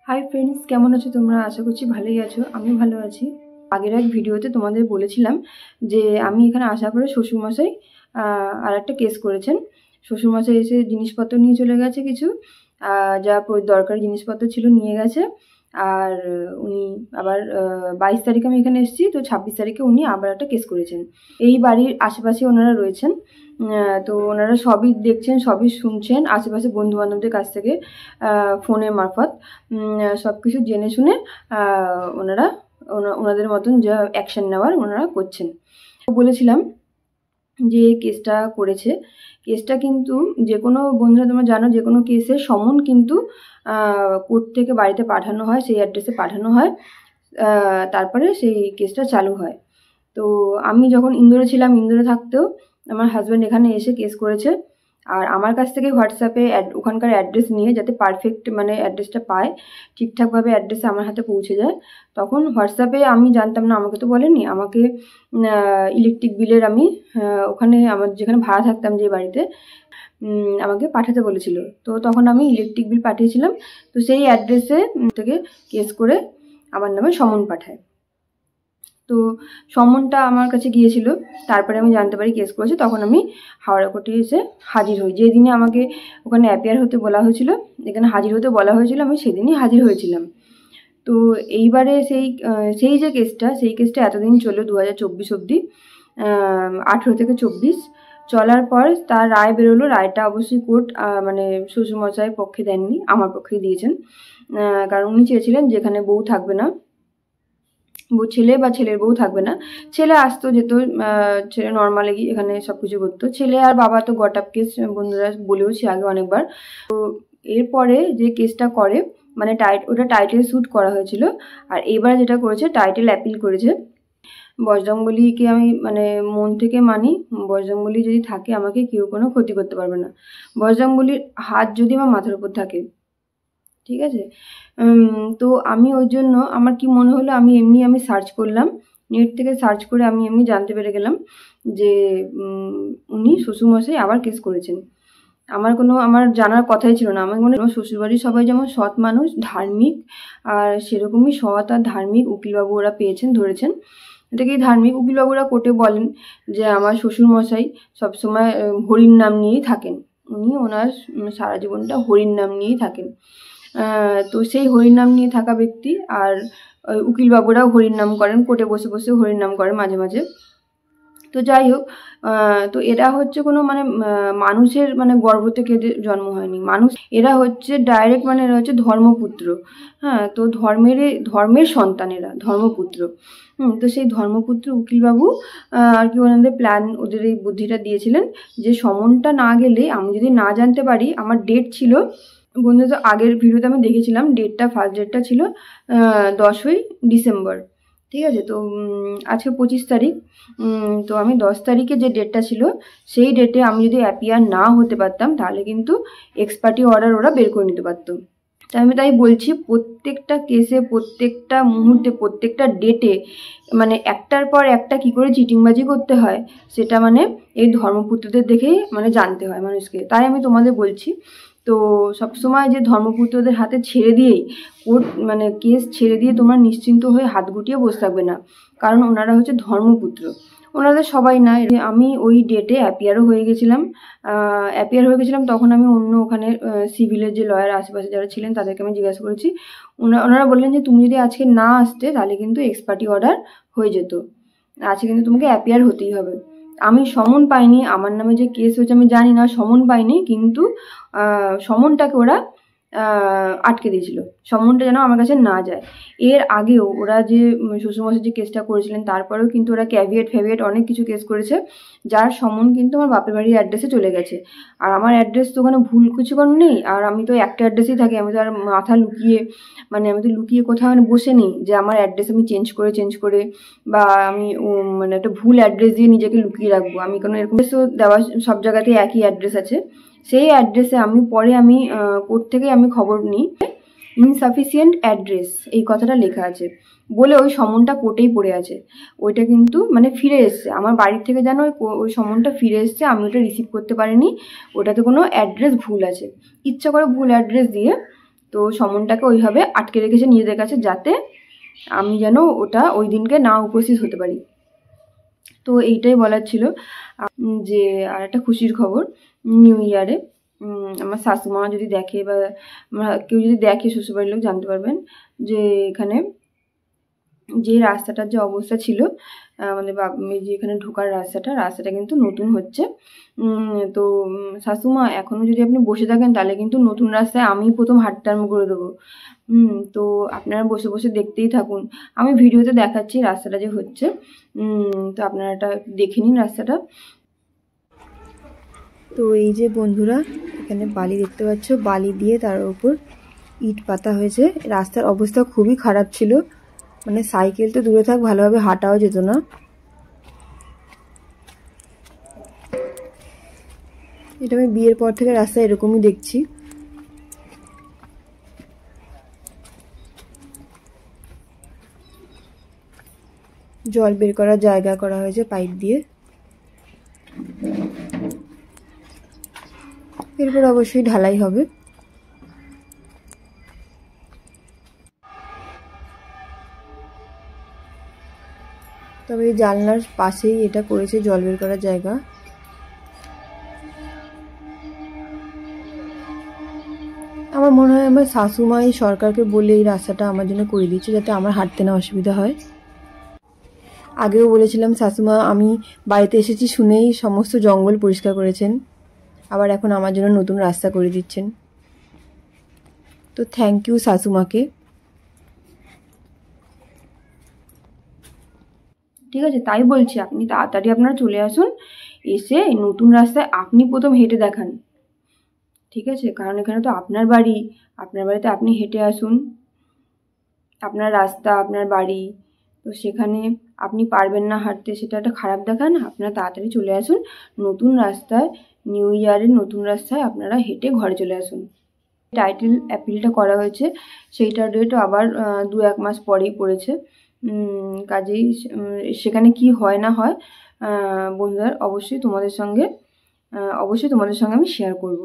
Hi friends, কেমন আছো তোমরা? আশা করছি ভালোই আছো। আমি ভালো আছি। আগের এক ভিডিওতে তোমাদের বলেছিলাম যে আমি এখানে আসার পরে শ্বশুরমশাই আর একটা কেস করেছেন। শ্বশুরমশাই এসে জিনিসপত্র নিয়ে চলে গেছে, কিছু যা দরকারি জিনিসপত্র ছিল নিয়ে গেছে। আর উনি আবার 22 তারিখে আমি এখানে এসেছি, তো 26 তারিখে উনি আবার একটা কেস করেছেন। এই বাড়ির আশেপাশে ওনারা রয়েছেন, তো ওনারা সবই দেখছেন, সবই শুনছেন আশেপাশে বন্ধু বান্ধবদের কাছ থেকে ফোনের মারফত সব কিছু জেনে শুনে ওনারা ওনাদের মতন যা অ্যাকশন নেওয়ার ওনারা করছেন। বলেছিলাম যে কেসটা করেছে, কেসটা কিন্তু যে কোনো বন্ধুরা তোমরা জানো, যে কোনো কেসের সমন কিন্তু কোর্ট থেকে বাড়িতে পাঠানো হয়, সেই অ্যাড্রেসে পাঠানো হয়, তারপরে সেই কেসটা চালু হয়। তো আমি যখন ইন্দোরে ছিলাম, ইন্দোরে থাকতেও আমার হাজব্যান্ড এখানে এসে কেস করেছে। আর আমার কাছ থেকে হোয়াটসঅ্যাপে ওখানকার অ্যাড্রেস নিয়ে, যাতে পারফেক্ট মানে অ্যাড্রেসটা পায়, ঠিকঠাকভাবে অ্যাড্রেসে আমার হাতে পৌঁছে যায়, তখন হোয়াটসঅ্যাপে আমি জানতাম না, আমাকে তো বলেনি, আমাকে ইলেকট্রিক বিলের আমি ওখানে আমার যেখানে ভাড়া থাকতাম যে বাড়িতে আমাকে পাঠাতে বলেছিল। তো তখন আমি ইলেকট্রিক বিল পাঠিয়েছিলাম, তো সেই অ্যাড্রেসে থেকে কেস করে আমার নামে সমন পাঠায়। তো সমনটা আমার কাছে গিয়েছিল, তারপরে আমি জানতে পারি কেস করেছে। তখন আমি হাওড়া কোর্টে এসে হাজির হই। যেদিনে আমাকে ওখানে অ্যাপিয়ার হতে বলা হয়েছিল, এখানে হাজির হতে বলা হয়েছিল, আমি সেদিনই হাজির হয়েছিলাম। তো এইবারে সেই যে কেসটা, সেই কেসটা এতদিন চললো 2024 অবধি, 18 থেকে 24 চলার পর তার রায় বেরোলো। রায়টা অবশ্যই কোর্ট মানে শ্বশুরমশাইয়ের পক্ষে দেননি, আমার পক্ষে দিয়েছেন। কারণ উনি চেয়েছিলেন যেখানে বউ থাকবে না, ছেলে বা ছেলের বউ থাকবে না, ছেলে আসতো যেত, ছেলে নর্মালি এখানে সব কিছু করতো, ছেলে আর বাবা তো গট আপ কেস বন্ধুরা বলেওছি আগে অনেকবার। তো এরপরে যে কেসটা করে মানে ওটা টাইটেল শ্যুট করা হয়েছিল, আর এবার যেটা করেছে টাইটেল অ্যাপিল করেছে। বজরংবলীকে আমি মানে মন থেকে মানি, বজরংবলী যদি থাকে আমাকে কেউ কোনো ক্ষতি করতে পারবে না। বজরংবলীর হাত যদি আমার মাথার উপর থাকে, ঠিক আছে। তো আমি ওই জন্য আমার কি মনে হলো, আমি সার্চ করলাম, নেট থেকে সার্চ করে আমি এমনি জানতে পেরে গেলাম যে উনি শ্বশুরমশাই আবার কেস করেছেন। আমার জানার কথাই ছিল না। আমার মনে হয় আমার শ্বশুরবাড়ির সবাই যেমন সৎ মানুষ, ধার্মিক, আর সেরকমই সৎ আর ধার্মিক উকিলবাবু ওরা ধরেছেন। এটাকেই ধার্মিক উকিলবাবুরা কোর্টে বলেন যে আমার শ্বশুরমশাই সবসময় হরির নাম নিয়েই থাকেন, উনি ওনার সারা জীবনটা হরির নাম নিয়েই থাকেন। তো সেই হরির নাম নিয়ে থাকা ব্যক্তি, আর উকিলবাবুরাও হরির নাম করেন, কোর্টে বসে বসে হরির নাম করেন মাঝে মাঝে। তো যাই হোক, তো এরা হচ্ছে কোনো মানে মানুষের মানে গর্ভ থেকে জন্ম হয়নি মানুষ, এরা হচ্ছে ডাইরেক্ট মানে এরা হচ্ছে ধর্মপুত্র। হ্যাঁ, তো ধর্মের সন্তান, এরা ধর্মপুত্র। তো সেই ধর্মপুত্র উকিলবাবু আর কি ওনাদের প্ল্যান, ওদের এই বুদ্ধিটা দিয়েছিলেন যে সমনটা না গেলে, আমি যদি না জানতে পারি, আমার ডেট ছিল বন্ধু, তো আগের ভিডিওতে আমি দেখেছিলাম ডেটটা, ফার্স্ট ডেটটা ছিল 10ই ডিসেম্বর, ঠিক আছে। তো আজকে 25 তারিখ, তো আমি 10 তারিখে যে ডেটটা ছিল সেই ডেটে আমি যদি অ্যাপিয়ার না হতে পারতাম, তাহলে কিন্তু এক্সপার্টি অর্ডার ওরা বের করে নিতে পারতো। তাই বলছি, প্রত্যেকটা কেসে, প্রত্যেকটা মুহূর্তে, প্রত্যেকটা ডেটে মানে একটার পর একটা কি করে চিটিংবাজি করতে হয়, সেটা মানে এই ধর্মপুত্রদের দেখেই মানে জানতে হয় মানুষকে। তাই আমি তোমাদের বলছি, তো সবসময় যে ধর্মপুত্রদের হাতে ছেড়ে দিয়েই কোর্ট মানে কেস ছেড়ে দিয়ে তোমরা নিশ্চিন্ত হয়ে হাত গুটিয়ে বসে থাকবে না, কারণ ওনারা হচ্ছে ধর্মপুত্র। ওনাদের সবাই না, আমি ওই ডেটে অ্যাপিয়ার হয়ে গেছিলাম। তখন আমি অন্য ওখানে সিভিলের যে লয়ার আশেপাশে যারা ছিলেন তাদেরকে আমি জিজ্ঞাসা করেছি। ওনারা বললেন যে তুমি যদি আজকে না আসতে তাহলে কিন্তু এক্সপার্টি অর্ডার হয়ে যেত, আজকে কিন্তু তোমাকে অ্যাপিয়ার হতেই হবে। আমি সমন পাইনি, আমার নামে যে কেস হয়েছে আমি জানি না, সমন পাইনি, কিন্তু সমনটাকে ওরা আটকে দিয়েছিল, সমনটা যেন আমার কাছে না যায়। এর আগেও ওরা যে শ্বশুরমশাই যে কেসটা করেছিলেন, তারপরেও কিন্তু ওরা ক্যাভিয়েট অনেক কিছু কেস করেছে, যার সমন কিন্তু আমার বাপের বাড়ির অ্যাড্রেসে চলে গেছে। আর আমার অ্যাড্রেস তো ওখানে ভুল কিছু কোনো নেই, আর আমি তো একটা অ্যাড্রেসেই থাকি, আমি তো আর মাথা লুকিয়ে আমি তো লুকিয়ে কোথাও বসে নেই যে আমার অ্যাড্রেস আমি চেঞ্জ করে বা আমি মানে একটা ভুল অ্যাড্রেস দিয়ে নিজেকে লুকিয়ে রাখবো। আমি কোনো এরকম দেওয়া সব জায়গাতেই একই অ্যাড্রেস আছে, সেই অ্যাড্রেসে আমি কোর্ট থেকে আমি খবর নিই, ইনসাফিসিয়েন্ট অ্যাড্রেস এই কথাটা লেখা আছে বলে ওই সমনটা কোর্টেই পড়ে আছে। ওইটা কিন্তু মানে ফিরে এসছে আমার বাড়ির থেকে, যেন ওই সমনটা ফিরে এসছে, আমি ওটা রিসিভ করতে পারিনি, ওটাতে কোনো অ্যাড্রেস ভুল আছে, ইচ্ছা করে ভুল অ্যাড্রেস দিয়ে তো সমনটাকে ওইভাবে আটকে রেখেছে নিজেদের কাছে, যাতে আমি যেন ওটা ওই দিনকে না উপস্থিত হতে পারি। তো এইটাই বলার ছিল। যে আর একটা খুশির খবর, নিউ ইয়ারে আমার শাশুমা যদি দেখে বা কেউ যদি দেখে, শ্বশুরবাড়ির লোক জানতে পারবেন যে এখানে যে রাস্তাটার যে অবস্থা ছিল, মানে যে এখানে ঢোকার রাস্তাটা কিন্তু নতুন হচ্ছে। তো শাশুমা, এখনও যদি আপনি বসে থাকেন তাহলে কিন্তু নতুন রাস্তায় আমি প্রথম হাঁটতে আরম্ভ করে দেবো। তো আপনারা বসে বসে দেখতেই থাকুন, আমি ভিডিওতে দেখাচ্ছি রাস্তাটা যে হচ্ছে। তো আপনারা এটা দেখে নিন রাস্তাটা। তো এই যে বন্ধুরা, এখানে বালি দেখতে পাচ্ছ, বালি দিয়ে তার উপর ইট পাতা হয়েছে। রাস্তার অবস্থা খুবই খারাপ ছিল, মানে সাইকেল তো দূরে থাক, ভালোভাবে হাঁটাও যেত না। এটা আমি বিয়ের পর থেকে রাস্তা এরকমই দেখছি। জল বের করার জায়গা করা হয়েছে পাইপ দিয়ে। এরপর অবশ্যই ঢালাই হবে। তবে এই জানলার পাশেই এটা করেছে জল বের করার জায়গা। আমার মনে হয় আমার শাশুমা এই সরকারকে বলে এই রাস্তাটা আমার জন্য করে দিচ্ছে, যাতে আমার হাঁটতে না অসুবিধা হয়। আগেও বলেছিলাম, শাশুমা আমি বাড়িতে এসেছি শুনেই সমস্ত জঙ্গল পরিষ্কার করেছেন, আবার এখন আমার জন্য নতুন রাস্তা করে দিচ্ছেন। তো থ্যাংক ইউ শাশুমাকে। ঠিক আছে, তাই বলছি আপনি তাড়াতাড়ি আপনারা চলে আসুন, এসে নতুন রাস্তায় আপনি প্রথম হেঁটে দেখান। ঠিক আছে, কারণ এখানে তো আপনার বাড়ি, আপনার বাড়িতে আপনি হেঁটে আসুন, আপনার রাস্তা, আপনার বাড়ি, তো সেখানে আপনি পারবেন না হাঁটতে, সেটা একটা খারাপ দেখা না। আপনারা তাড়াতাড়ি চলে আসুন নতুন রাস্তায়, নিউ ইয়ারের নতুন রাস্তায় আপনারা হেঁটে ঘরে চলে আসুন। টাইটেল অ্যাপিলটা করা হয়েছে, সেইটার ডেট আবার 2-1 মাস পরেই পড়েছে। কাজেই সেখানে কি হয় না হয় বন্ধুরা, অবশ্যই তোমাদের সঙ্গে আমি শেয়ার করব।